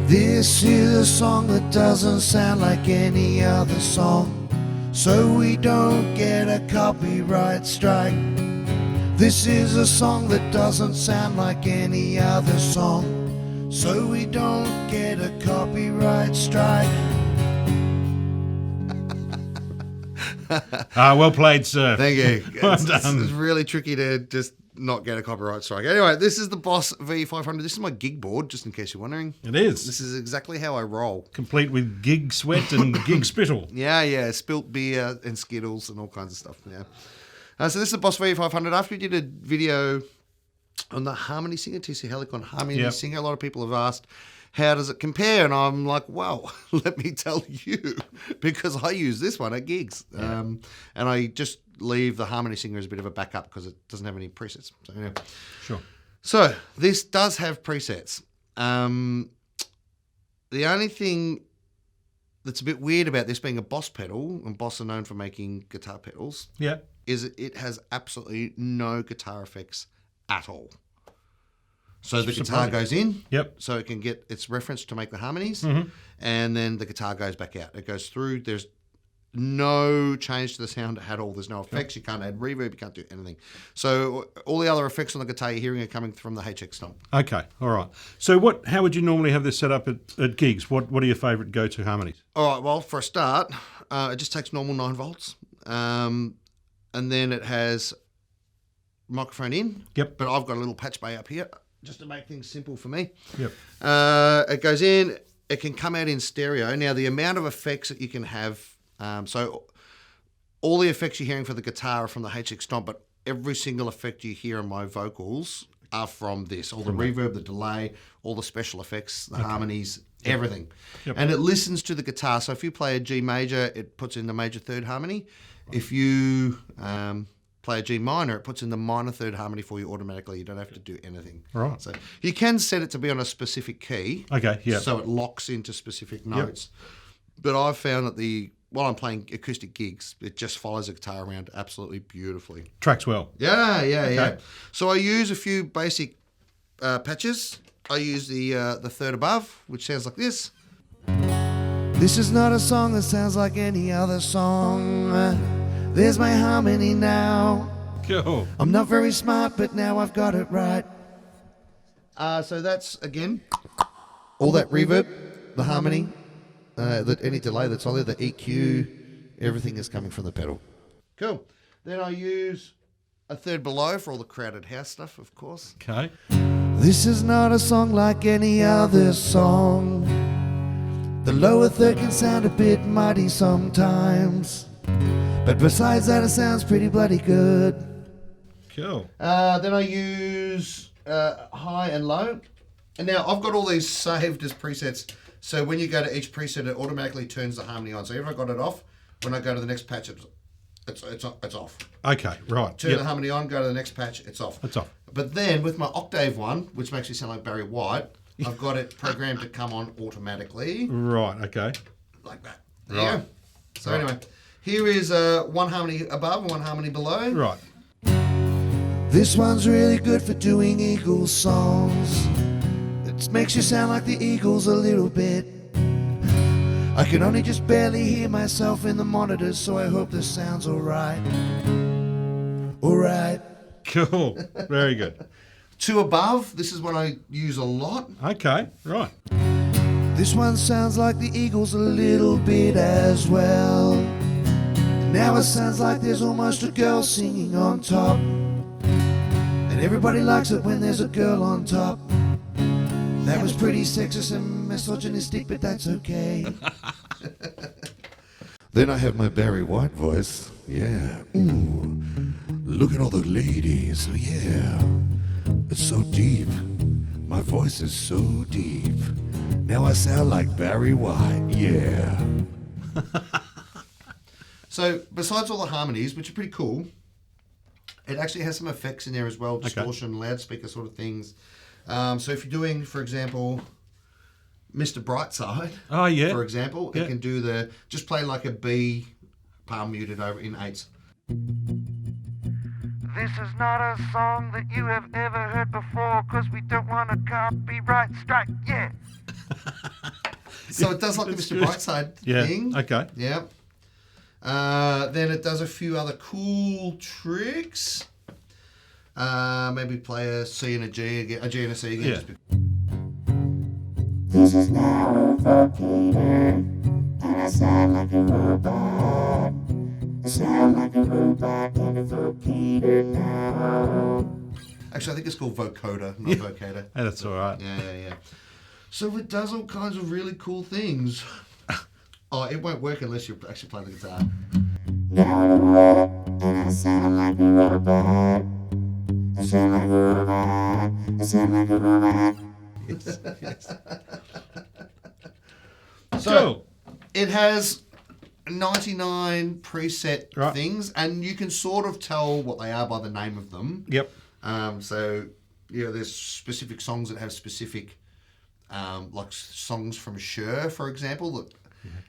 This is a song that doesn't sound like any other song, so we don't get a copyright strike. This is a song that doesn't sound like any other song, so we don't get a copyright strike. Well played, sir. Thank you. Well It's done. really tricky to just not get a copyright strike. Anyway, this is the Boss VE-500. This is my gig board, just in case you're wondering. It is. This is exactly how I roll. Complete with gig sweat and gig spittle. Yeah, spilt beer and Skittles and all kinds of stuff. Yeah. So this is the Boss VE-500. After we did a video on the Harmony Singer, TC Helicon Harmony Singer, a lot of people have asked, how does it compare? And I'm like, well, let me tell you, because I use this one at gigs. And I just leave the Harmony Singer as a bit of a backup because it doesn't have any presets. So, yeah. Sure. So this does have presets. The only thing that's a bit weird about this being a Boss pedal, and Boss are known for making guitar pedals, Yeah. is it has absolutely no guitar effects at all. So the guitar goes in, so it can get its reference to make the harmonies, and then the guitar goes back out. It goes through. There's no change to the sound at all. There's no effects. You can't add reverb. You can't do anything. So all the other effects on the guitar you're hearing are coming from the HX stomp. Okay, all right. So how would you normally have this set up at gigs? What are your favourite go-to harmonies? All right, well, for a start, it just takes normal 9 volts, and then it has microphone in. Yep. But I've got a little patch bay up here, just to make things simple for me. Yep. It goes in. It can come out in stereo. Now, the amount of effects that you can have, so all the effects you're hearing for the guitar are from the HX Stomp, but every single effect you hear in my vocals are from this. All the reverb, the delay, all the special effects, the harmonies, everything. Yep. And it listens to the guitar. So if you play a G major, it puts in the major third harmony. If you play a G minor, it puts in the minor third harmony for you automatically. You don't have to do anything. Right. So you can set it to be on a specific key. Okay, yeah. So it locks into specific notes. But I've found that while I'm playing acoustic gigs, it just follows the guitar around absolutely beautifully. Tracks well. Yeah. So I use a few basic patches. I use the third above, which sounds like this. This is not a song that sounds like any other song. There's my harmony now. Cool. I'm not very smart, but now I've got it right. So that's, again, all that reverb, the harmony, any delay that's on there, the EQ, everything is coming from the pedal. Cool. Then I use a third below for all the crowded house stuff, of course. Okay. This is not a song like any other song. The lower third can sound a bit muddy sometimes, but besides that, it sounds pretty bloody good. Cool. Then I use high and low. And now I've got all these saved as presets. So when you go to each preset, it automatically turns the harmony on. So if I got it off, when I go to the next patch, it's off. Okay, right. Turn the harmony on, go to the next patch, it's off. It's off. But then with my octave one, which makes me sound like Barry White, I've got it programmed to come on automatically. Right, okay. Like that. There you go. So anyway, here is one harmony above and one harmony below. Right. This one's really good for doing Eagles songs. It makes you sound like the Eagles a little bit. I can only just barely hear myself in the monitors, so I hope this sounds alright. Alright. Cool. Very good. 2 above, this is one I use a lot. Okay, right. This one sounds like the Eagles a little bit as well. Now it sounds like there's almost a girl singing on top. And everybody likes it when there's a girl on top. That was pretty sexist and misogynistic, but that's okay. Then I have my Barry White voice. Yeah. Ooh. Look at all the ladies. Yeah. It's so deep. My voice is so deep. Now I sound like Barry White. Yeah. So besides all the harmonies, which are pretty cool, it actually has some effects in there as well, distortion, loudspeaker sort of things. So if you're doing, for example, Mr. Brightside, for example, it can do just play like a B, palm muted over in 8s. This is not a song that you have ever heard before, 'cause we don't want a copyright strike, yeah. So it does like the Mr. good. Brightside Yeah. thing. Okay. Yeah. Then it does a few other cool tricks. Maybe play a C and a G again, a G and a C again. Yeah. Just This is now a vocoder, and I sound like a robot. I sound like a robot in a vocoder now. Actually, I think it's called vocoder, not vocoder. Hey, that's all right. Yeah. So it does all kinds of really cool things. Oh, it won't work unless you actually play the guitar. Now I'm rap, and I sound like a robot. I sound like a robot. I sound like a robot. So Cool. it has 99 preset Right. things, and you can sort of tell what they are by the name of them. Yep. So, there's specific songs that have specific, like songs from Cher, for example, that,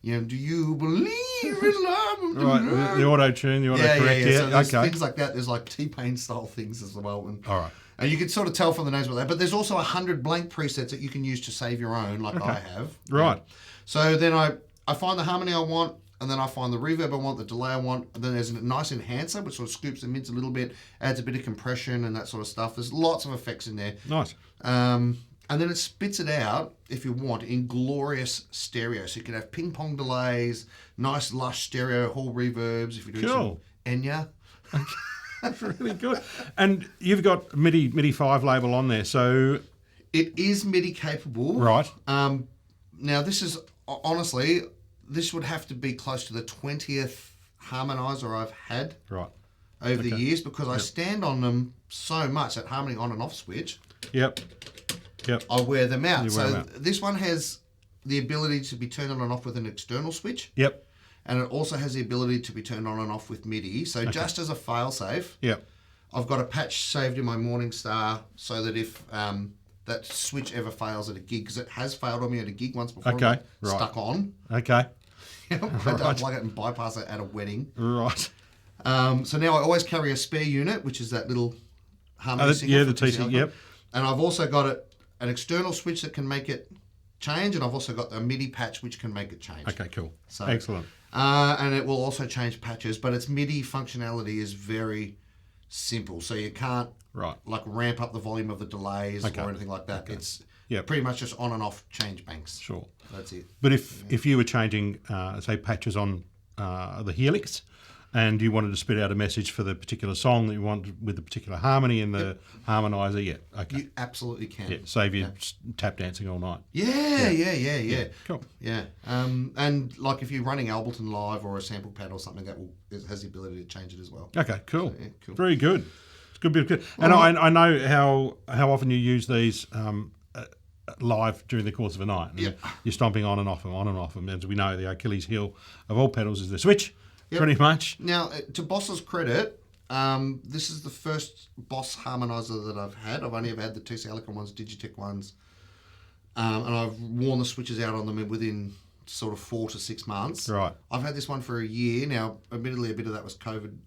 do you believe in love? Right. The auto tune, the auto correct. So there's okay. things like that. There's like T-Pain style things as well. And, All right. and you can sort of tell from the names of that. But there's also 100 blank presets that you can use to save your own, like I have. Right. So then I find the harmony I want, and then I find the reverb I want, the delay I want, and then there's a nice enhancer which sort of scoops the mids a little bit, adds a bit of compression and that sort of stuff. There's lots of effects in there. Nice. And then it spits it out, if you want, in glorious stereo. So you can have ping pong delays, nice lush stereo hall reverbs if you're doing Cool. some Enya. That's really good. And you've got MIDI 5 label on there, so It is MIDI capable. right. Now this is, honestly, this would have to be close to the 20th harmonizer I've had Right. over the years, because I stand on them so much, that harmony on and off switch, Yep. I wear them out. You wear So them out. this one has the ability to be turned on and off with an external switch, Yep. and it also has the ability to be turned on and off with MIDI. So just as a fail-safe, Yep. I've got a patch saved in my Morningstar, so that if that switch ever fails at a gig, because it has failed on me at a gig once before, Okay, and got right. stuck on. Okay. I had to unplug it and bypass it at a wedding. Right. So now I always carry a spare unit, which is that little harmony singer. Yeah, for the TC. Helicon. Yep. And I've also got an external switch that can make it change, and I've also got the MIDI patch which can make it change. Okay. Cool. So- Excellent. And it will also change patches, but its MIDI functionality is very simple. So you can't Right. like ramp up the volume of the delays Okay. or anything like that. It's Yep. pretty much just on and off change banks. Sure. That's it. But if you were changing, say, patches on the Helix, and you wanted to spit out a message for the particular song that you want with the particular harmony in the harmonizer, yeah, okay, You absolutely can. yeah, save you tap dancing all night. Yeah. Cool. Yeah. And like if you're running Ableton Live or a sample pad or something, it has the ability to change it as well. Okay, cool. yeah, cool. Very good. It's a good bit of good. And I know how often you use these live during the course of a night. And Yep. You're stomping on and off them. As we know, the Achilles heel of all pedals is the switch, pretty much. Now, to Boss's credit, this is the first Boss harmonizer that I've had. I've only ever had the TC Helicon ones, Digitech ones, and I've worn the switches out on them within sort of 4 to 6 months. Right. I've had this one for a year now. Admittedly, a bit of that was COVID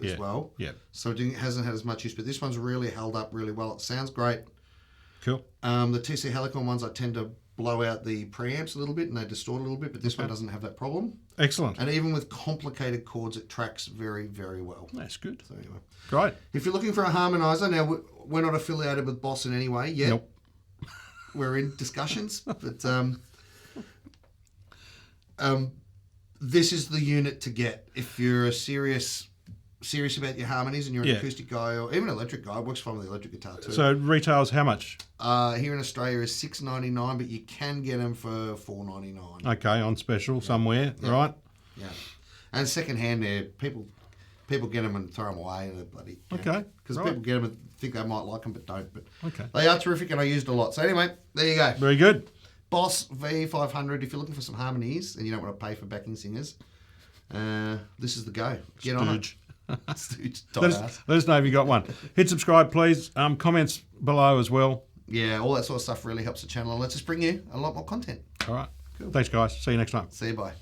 as well. Yeah. So it hasn't had as much use, but this one's really held up really well. It sounds great. Cool. The TC Helicon ones, I tend to blow out the preamps a little bit and they distort a little bit, but this one doesn't have that problem. Excellent. And even with complicated chords, it tracks very, very well. That's good. So anyway, Great. if you're looking for a harmonizer, now we're not affiliated with Boss in any way yet. Nope. We're in discussions, but this is the unit to get if you're serious about your harmonies and you're an acoustic guy or even an electric guy. It works fine with the electric guitar too. So retails how much? Here in Australia is $6.99, but you can get them for $4.99. Okay, on special somewhere, right? Yeah, and second hand, there people get them and throw them away. And they're bloody Okay, because right. people get them and think they might like them, but don't. But Okay. they are terrific, and I used a lot. So anyway, there you go. Very good. Boss VE-500. If you're looking for some harmonies and you don't want to pay for backing singers, this is the go. Get on it. Stooge. Let us know if you got one. Hit subscribe, please. Comments below as well. Yeah, all that sort of stuff really helps the channel and lets us bring you a lot more content. All right. Cool. Thanks, guys. See you next time. See you, bye.